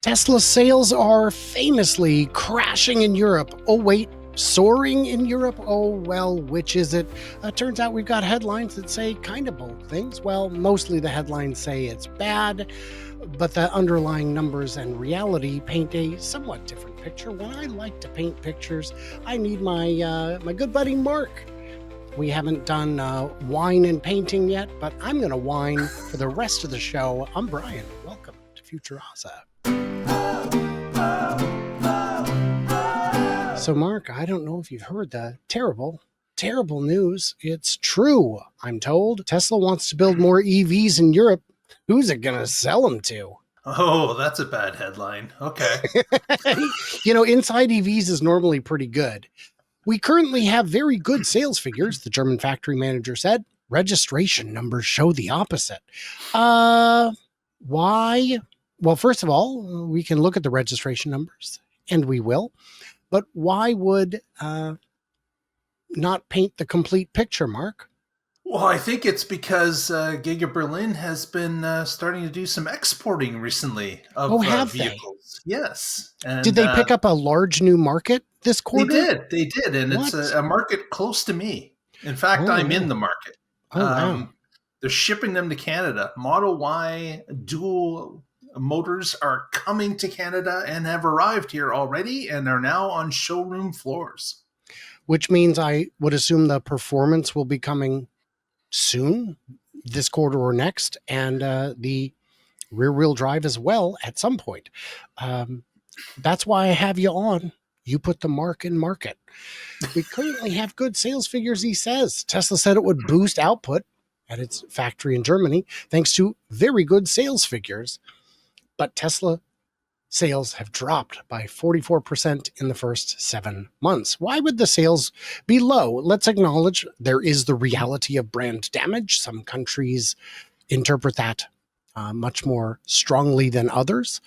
Tesla sales are famously crashing in Europe. Oh, wait, soaring in Europe? Oh, well, which is it? Turns out we've got headlines that say kind of both things. Well, mostly the headlines say it's bad, but the underlying numbers and reality paint a somewhat different picture. When I like to paint pictures, I need my good buddy Mark. We haven't done wine and painting yet, but I'm going to whine for the rest of the show. I'm Brian. Welcome to Futuraza. So, Mark, I don't know if you've heard the terrible news. It's true, I'm told. Tesla wants to build more EVs in Europe. Who's it going to sell them to? Oh, that's a bad headline. Okay. Inside EVs is normally pretty good. We currently have very good sales figures, the German factory manager said. Registration numbers show the opposite. Why? Well, first of all, we can look at the registration numbers, and we will. But why would not paint the complete picture, Mark? Well, I think it's because Giga Berlin has been starting to do some exporting recently of vehicles. They? Yes. And, did they pick up a large new market this quarter? They did. And what? It's a market close to me. In fact, I'm in the market. Wow. They're shipping them to Canada. Model Y dual motors are coming to Canada and have arrived here already and are now on showroom floors. Which means I would assume the performance will be coming soon, this quarter or next, and the rear-wheel drive as well at some point. That's why I have you on. You put the mark in market. We currently have good sales figures, he says. Tesla said it would boost output at its factory in Germany thanks to very good sales figures. But Tesla sales have dropped by 44% in the first 7 months. Why would the sales be low? Let's acknowledge there is the reality of brand damage. Some countries interpret that much more strongly than others.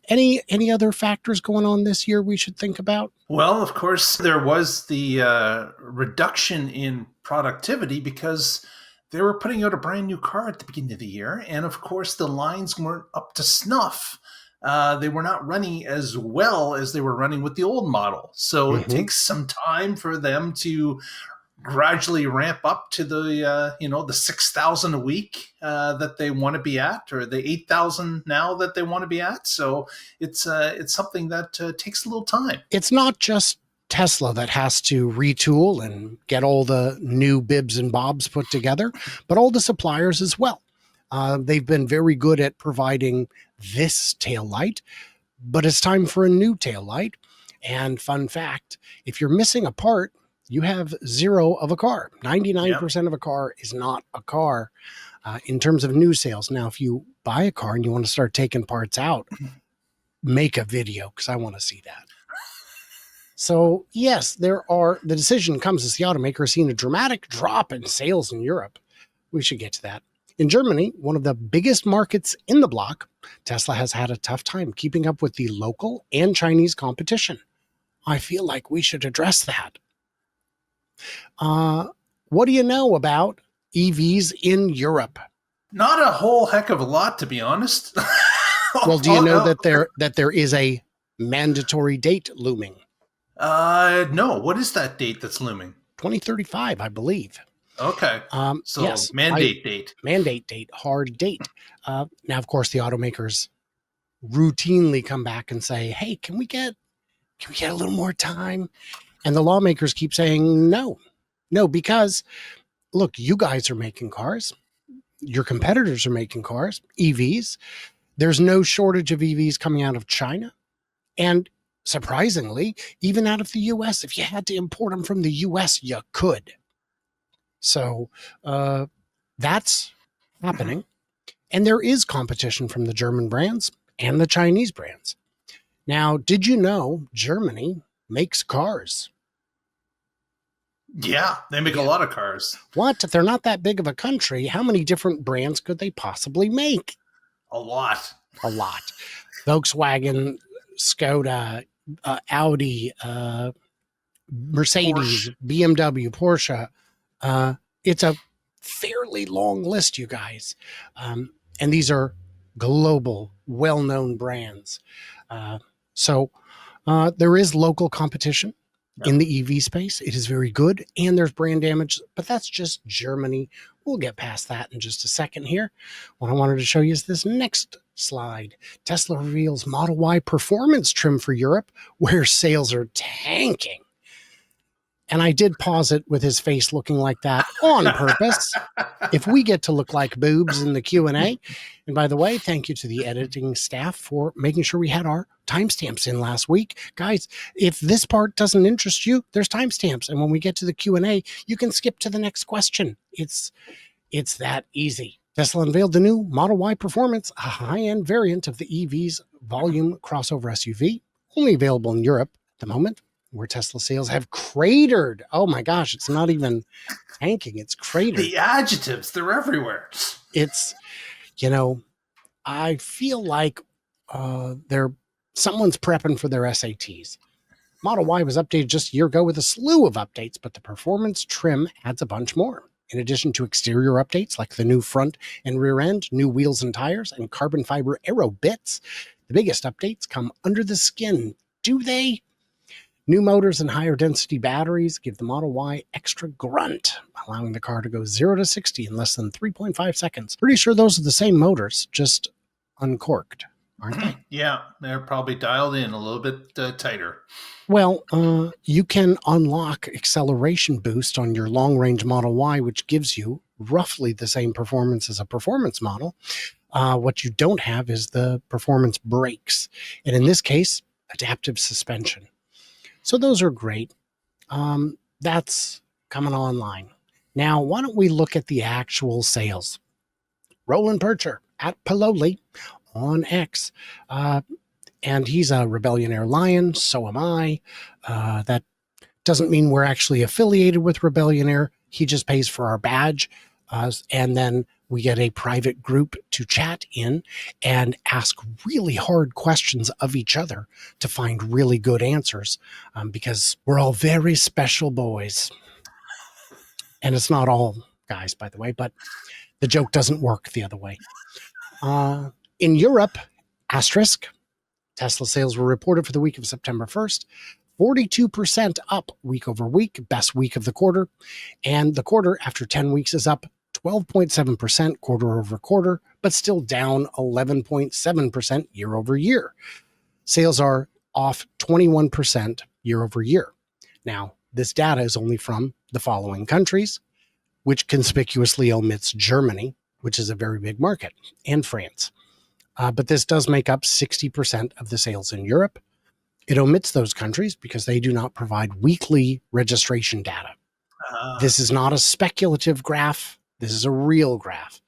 Any other factors going on this year we should think about? Well, of course, there was the reduction in productivity because they were putting out a brand new car at the beginning of the year. And of course, the lines weren't up to snuff. They were not running as well as they were running with the old model. So it takes some time for them to gradually ramp up to the 6,000 a week that they want to be at, or the 8,000 now that they want to be at. So it's something that takes a little time. It's not just Tesla that has to retool and get all the new bibs and bobs put together, but all the suppliers as well. They've been very good at providing this tail light, but it's time for a new tail light. And fun fact, if you're missing a part, you have zero of a car. 99% of a car is not a car in terms of new sales. Now, if you buy a car and you want to start taking parts out, make a video because I want to see that. So yes, the decision comes as the automaker has seen a dramatic drop in sales in Europe. We should get to that. In Germany, one of the biggest markets in the bloc, Tesla has had a tough time keeping up with the local and Chinese competition. I feel like we should address that. What do you know about EVs in Europe? Not a whole heck of a lot, to be honest. Well, do you know that there is a mandatory date looming? No. What is that date that's looming? 2035, I believe. Okay. So yes, mandate date, hard date. Now, of course, the automakers routinely come back and say, "Hey, can we get a little more time?" And the lawmakers keep saying, "No, because look, you guys are making cars. Your competitors are making cars, EVs. There's no shortage of EVs coming out of China, and surprisingly, even out of the U.S. If you had to import them from the U.S., you could." So that's happening. And there is competition from the German brands and the Chinese brands. Now, did you know Germany makes cars? Yeah, they make a lot of cars. What? If they're not that big of a country, how many different brands could they possibly make? A lot. Volkswagen, Skoda, Audi, Mercedes, Porsche. BMW, Porsche. It's a fairly long list, you guys. And these are global, well-known brands. So there is local competition Yeah. in the EV space. It is very good, and there's brand damage, but that's just Germany. We'll get past that in just a second here. What I wanted to show you is this next slide. Tesla reveals Model Y performance trim for Europe, where sales are tanking. And I did pause it with his face looking like that on purpose. If we get to look like boobs in the Q&A, and by the way, thank you to the editing staff for making sure we had our timestamps in last week. Guys, if this part doesn't interest you, there's timestamps. And when we get to the Q&A, you can skip to the next question. It's that easy. Tesla unveiled the new Model Y Performance, a high-end variant of the EV's volume crossover SUV, only available in Europe at the moment, where Tesla sales have cratered. Oh my gosh, it's not even tanking, it's cratered. The adjectives, they're everywhere. It's, I feel like someone's prepping for their SATs. Model Y was updated just a year ago with a slew of updates, but the performance trim adds a bunch more. In addition to exterior updates like the new front and rear end, new wheels and tires, and carbon fiber aero bits, the biggest updates come under the skin. Do they? New motors and higher density batteries give the Model Y extra grunt, allowing the car to go 0 to 60 in less than 3.5 seconds. Pretty sure those are the same motors, just uncorked, aren't they? Yeah, they're probably dialed in a little bit tighter. Well, you can unlock acceleration boost on your long-range Model Y, which gives you roughly the same performance as a performance model. What you don't have is the performance brakes, and in this case, adaptive suspension. So those are great. That's coming online. Now, why don't we look at the actual sales? Roland Percher at Pololi on X. And he's a Rebellionaire Lion, so am I. That doesn't mean we're actually affiliated with Rebellionaire. He just pays for our badge. And then we get a private group to chat in and ask really hard questions of each other to find really good answers, because we're all very special boys. And it's not all guys, by the way, but the joke doesn't work the other way. In Europe, asterisk, Tesla sales were reported for the week of September 1st, 42% up week over week, best week of the quarter. And the quarter after 10 weeks is up 12.7% quarter over quarter, but still down 11.7% year over year. Sales are off 21% year over year. Now, this data is only from the following countries, which conspicuously omits Germany, which is a very big market, and France. But this does make up 60% of the sales in Europe. It omits those countries because they do not provide weekly registration data. This is not a speculative graph. This is a real graph.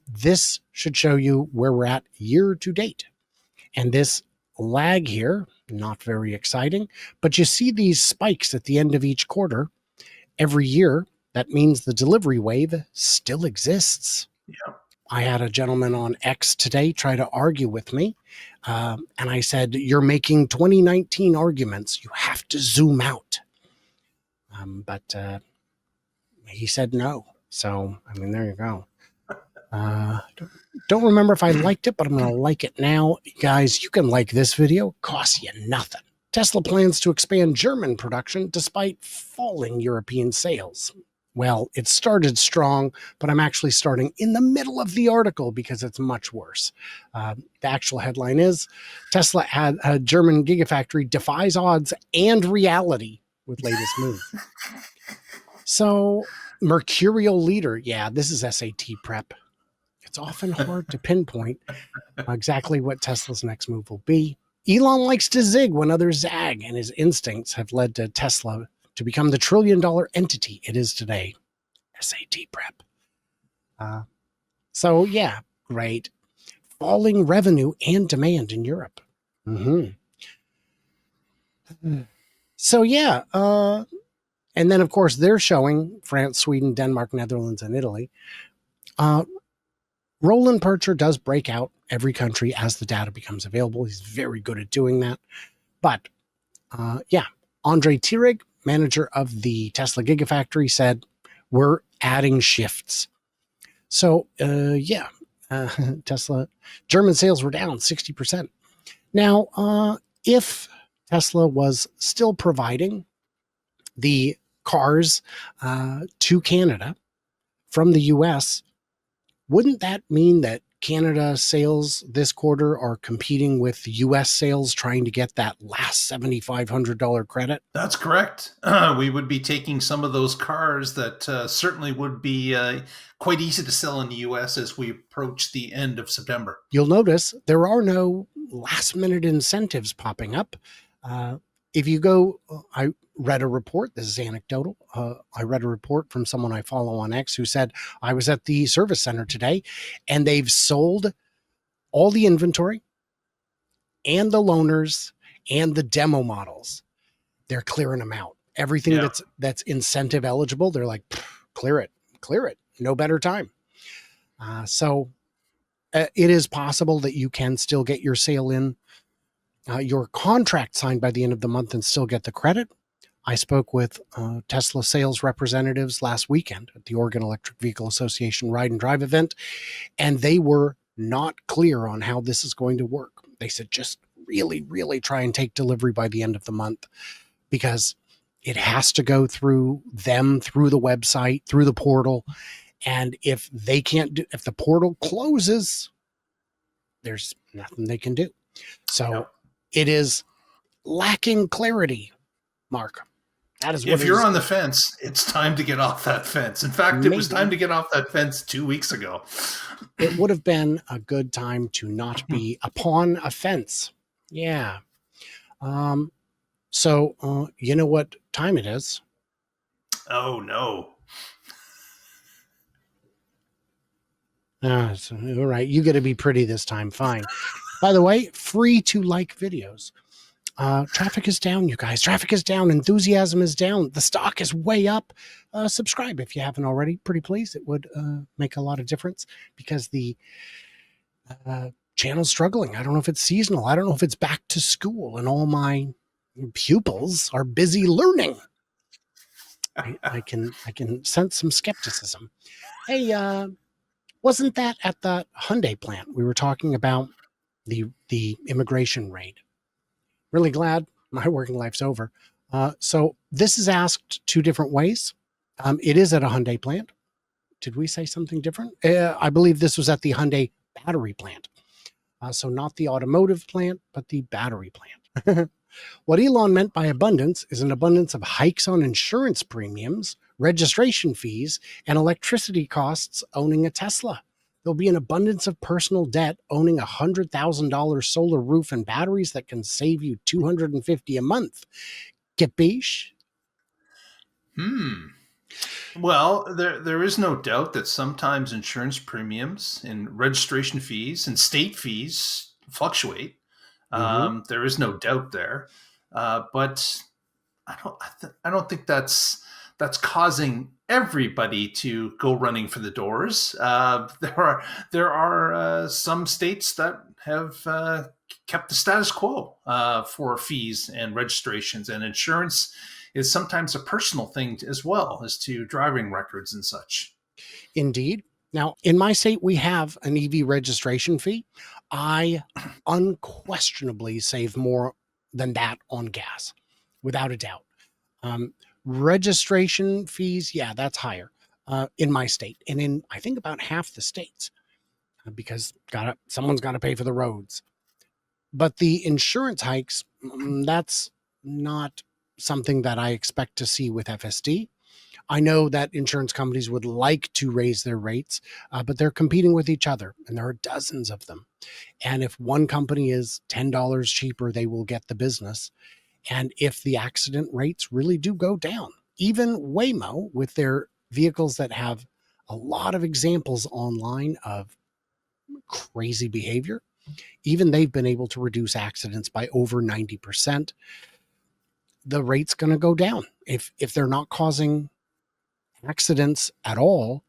This should show you where we're at year to date. And this lag here, not very exciting, but you see these spikes at the end of each quarter. Every year, that means the delivery wave still exists. Yeah. I had a gentleman on X today try to argue with me. And I said, you're making 2019 arguments. You have to zoom out. But he said no. So, I mean, there you go. Don't remember if I liked it, but I'm going to like it now. Guys, you can like this video. It costs you nothing. Tesla plans to expand German production despite falling European sales. Well, it started strong, but I'm actually starting in the middle of the article because it's much worse. The actual headline is, Tesla had a German Gigafactory defies odds and reality with latest move. So, Mercurial Leader. Yeah, this is SAT prep. It's often hard to pinpoint exactly what Tesla's next move will be. Elon likes to zig when others zag, and his instincts have led to Tesla to become the trillion-dollar entity it is today. SAT prep. So, yeah, great. Falling revenue and demand in Europe. So, yeah. And then, of course, they're showing France, Sweden, Denmark, Netherlands, and Italy. Roland Percher does break out every country as the data becomes available. He's very good at doing that. But, yeah, Andre Tirig, manager of the Tesla Gigafactory, said, we're adding shifts. So, Tesla, German sales were down 60%. Now, if Tesla was still providing the cars to Canada from the US, wouldn't that mean that Canada sales this quarter are competing with US sales trying to get that last $7,500 credit? That's correct. We would be taking some of those cars that certainly would be quite easy to sell in the US as we approach the end of September. You'll notice there are no last minute incentives popping up. Uh, if you go, I read a report, this is anecdotal. I read a report from someone I follow on X who said, I was at the service center today and they've sold all the inventory and the loaners and the demo models. They're clearing them out. Everything Yeah. that's incentive eligible, they're like, clear it. No better time. So it is possible that you can still get your sale in, your contract signed by the end of the month and still get the credit. I spoke with Tesla sales representatives last weekend at the Oregon Electric Vehicle Association Ride and Drive event, and they were not clear on how this is going to work. They said just really, really try and take delivery by the end of the month because it has to go through them, through the website, through the portal. And if if the portal closes, there's nothing they can do. So it is lacking clarity, Mark. That is what if you're on the fence, it's time to get off that fence. In fact, it was time to get off that fence 2 weeks ago. It would have been a good time to not be upon a fence. Yeah. So you know what time it is? Oh, no. All right. You got to be pretty this time. Fine. By the way, free to like videos. Traffic is down, you guys. Traffic is down. Enthusiasm is down. The stock is way up. Subscribe if you haven't already. Pretty please. It would make a lot of difference because the channel's struggling. I don't know if it's seasonal. I don't know if it's back to school and all my pupils are busy learning. I can sense some skepticism. Hey, wasn't that at the Hyundai plant? We were talking about the immigration raid. Really glad my working life's over. So this is asked two different ways. It is at a Hyundai plant. Did we say something different? I believe this was at the Hyundai battery plant. So not the automotive plant, but the battery plant. What Elon meant by abundance is an abundance of hikes on insurance premiums, registration fees, and electricity costs owning a Tesla. There'll be an abundance of personal debt owning a $100,000 solar roof and batteries that can save you $250 a month. Capiche? Well, there is no doubt that sometimes insurance premiums and registration fees and state fees fluctuate. There is no doubt there, but I don't think that's causing everybody to go running for the doors. There are some states that have kept the status quo for fees and registrations, and insurance is sometimes a personal thing as well as to driving records and such. Indeed. Now, in my state, we have an EV registration fee. I unquestionably save more than that on gas, without a doubt. Registration fees, yeah, that's higher in my state and in, I think, about half the states because someone's got to pay for the roads. But the insurance hikes, that's not something that I expect to see with FSD. I know that insurance companies would like to raise their rates, but they're competing with each other, and there are dozens of them. And if one company is $10 cheaper, they will get the business. And if the accident rates really do go down, even Waymo with their vehicles that have a lot of examples online of crazy behavior, even they've been able to reduce accidents by over 90%. The rate's going to go down if they're not causing accidents at all,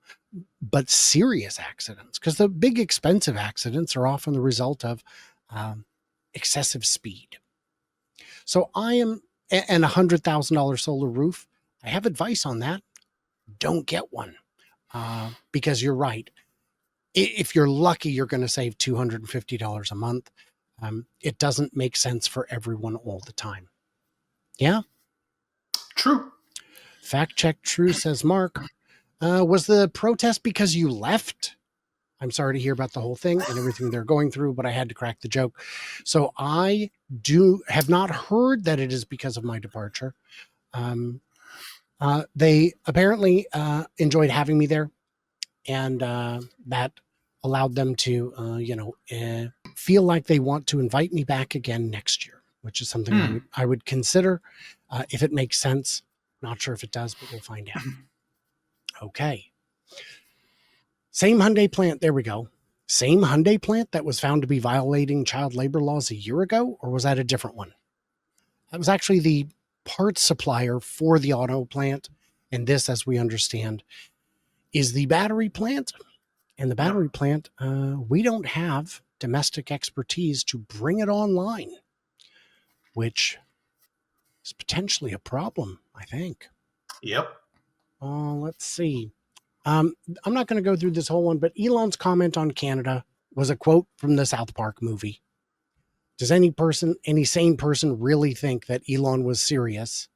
but serious accidents, because the big expensive accidents are often the result of excessive speed. So and $100,000 solar roof, I have advice on that. Don't get one because you're right. If you're lucky, you're going to save $250 a month. It doesn't make sense for everyone all the time. Yeah. True. Fact check true, says Mark. Was the protest because you left? I'm sorry to hear about the whole thing and everything they're going through, but I had to crack the joke. So I have not heard that it is because of my departure. They apparently enjoyed having me there, and that allowed them to, feel like they want to invite me back again next year, which is something I would consider if it makes sense. Not sure if it does, but we'll find out. Okay. Same Hyundai plant. There we go. Same Hyundai plant that was found to be violating child labor laws a year ago, or was that a different one? That was actually the parts supplier for the auto plant. And this, as we understand, is the battery plant. And the battery plant, we don't have domestic expertise to bring it online, which is potentially a problem, I think. Yep. Let's see. I'm not going to go through this whole one, but Elon's comment on Canada was a quote from the South Park movie. Does any sane person really think that Elon was serious?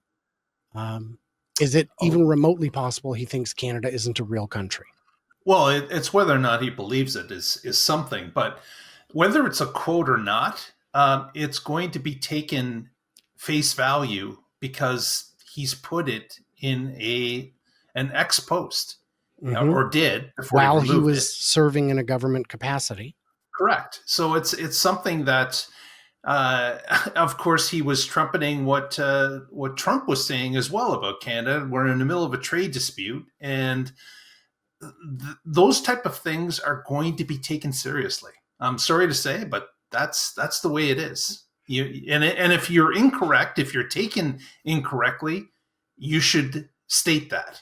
Is it even remotely possible he thinks Canada isn't a real country? Well, it's whether or not he believes it is something, but whether it's a quote or not, it's going to be taken face value because he's put it in an ex post, or did before while he was it. serving in a government capacity. Correct. So it's something that, of course, he was trumpeting what Trump was saying as well about Canada. We're in the middle of a trade dispute, and those type of things are going to be taken seriously. I'm sorry to say, but that's the way it is. And if you're incorrect, if you're taken incorrectly, you should state that.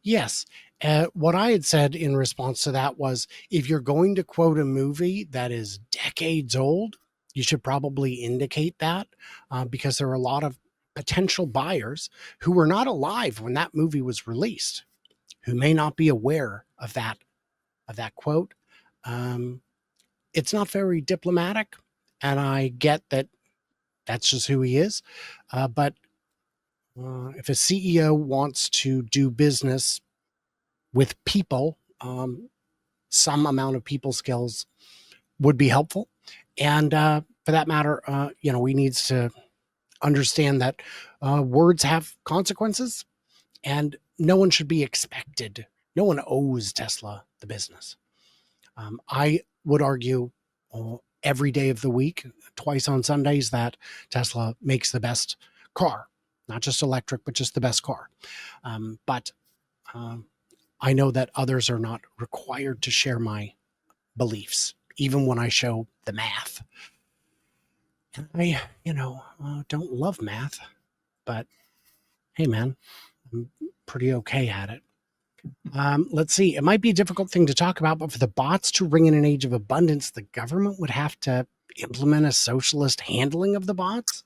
Yes. What I had said in response to that was, if you're going to quote a movie that is decades old, you should probably indicate that, because there are a lot of potential buyers who were not alive when that movie was released, who may not be aware of that quote. It's not very diplomatic, and I get that that's just who he is. But if a CEO wants to do business with people, some amount of people skills would be helpful. And for that matter, we need to understand that words have consequences, and no one should be expected. No one owes Tesla the business. I would argue every day of the week, twice on Sundays, that Tesla makes the best car, not just electric, but just the best car. But I know that others are not required to share my beliefs, even when I show the math. And I, don't love math, but hey, man, I'm pretty okay at it. Let's see. It might be a difficult thing to talk about, but for the bots to ring in an age of abundance, the government would have to implement a socialist handling of the bots.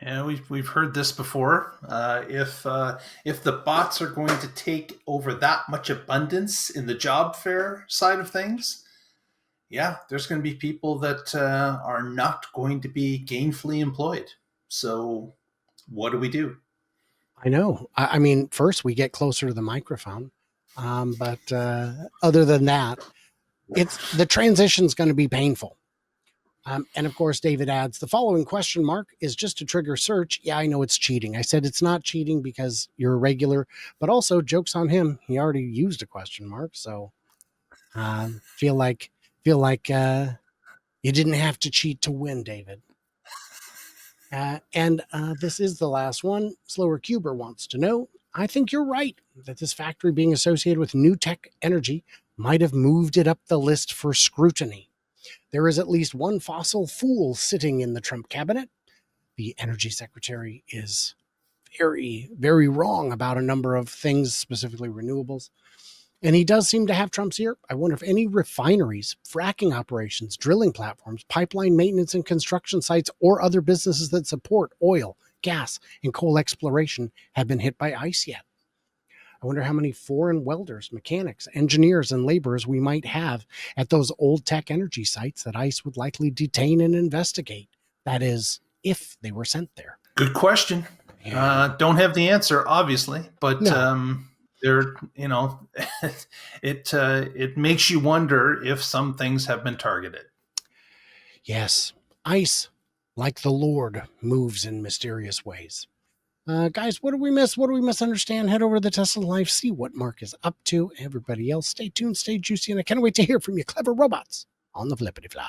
Yeah, we've heard this before. If the bots are going to take over that much abundance in the job fair side of things, yeah, there's going to be people that are not going to be gainfully employed. So what do we do? I know. I mean, first we get closer to the microphone, but other than that, the transition's going to be painful. And of course, David adds, the following question mark is just to trigger search. Yeah, I know it's cheating. I said it's not cheating because you're a regular, but also joke's on him. He already used a question mark. So feel like you didn't have to cheat to win, David. And this is the last one. Slower Cuber wants to know, I think you're right that this factory being associated with new tech energy might have moved it up the list for scrutiny. There is at least one fossil fool sitting in the Trump cabinet. The energy secretary is very, very wrong about a number of things, specifically renewables. And he does seem to have Trump's ear. I wonder if any refineries, fracking operations, drilling platforms, pipeline maintenance and construction sites, or other businesses that support oil, gas, and coal exploration have been hit by ice yet. I wonder how many foreign welders, mechanics, engineers, and laborers we might have at those old tech energy sites that ICE would likely detain and investigate. That is, if they were sent there. Good question. Yeah. Don't have the answer, obviously, but No. there, it makes you wonder if some things have been targeted. Yes. ICE, like the Lord, moves in mysterious ways. Guys, what do we miss? What do we misunderstand? Head over to the Tesla Life, see what Mark is up to. Everybody else, stay tuned, stay juicy, and I can't wait to hear from you, clever robots, on the flippity flop.